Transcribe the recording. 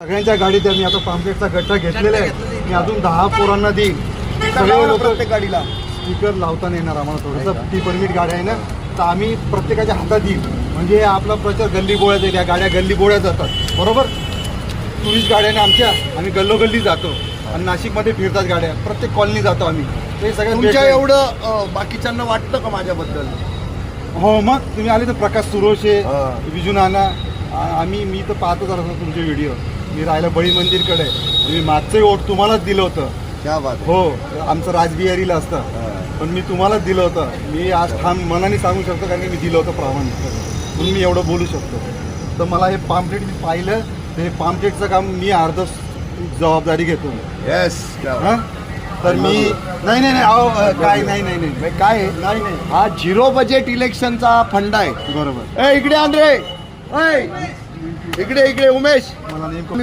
सगळ्यांच्या गाडीत मी आता पाम्पलेटचा गट्टा घेतलेला आहे. मी अजून 10 पोरांना देईन. सगळे लोक प्रत्येक गाडीला स्टिकर लावता नाही येणार आम्हाला. थोडंसं टी परमिट गाड्या आहे ना, तर आम्ही प्रत्येकाच्या हातात येईल. म्हणजे हे आपला प्रचार गल्ली बोळ्यात आहे. त्या गाड्या गल्ली बोळ्यात जातात, बरोबर. टुरिस्ट गाड्याने आमच्या आम्ही गल्लोगल्ली जातो आणि नाशिकमध्ये फिरतात गाड्या. प्रत्येक कॉलनी जातो आम्ही. ते सगळ्यात तुमच्या एवढं बाकीच्यांना वाटतं का माझ्याबद्दल? हो, मग तुम्ही आले तर प्रकाश सुरोशे, हा. विजू नाना, मी तर पाहतच असतो तुमचे व्हिडिओ. मी राहिला बळी मंदिरकडे. मी मागचंही वोट तुम्हालाच दिलं होतं. क्या बात हो, आमचं राजबिहारीला असतं, पण मी तुम्हालाच दिलं होतं. मी आज ठाम मनाने सांगू शकतो, कारण की मी दिलं होतं प्रामाणिक, म्हणून मी एवढं बोलू शकतो. तर मला हे पाम्पलेट मी पाहिलं, तर हे पाम्पलेटचं काम मी अर्ध जबाबदारी घेतो. येस. हां, तर मी नाही अहो, काय नाही काय आहे? नाही हा 0 बजेट इलेक्शनचा फंड आहे. बरोबर. इकडे आंध्रे, इकडे उमेश. मला नेमकं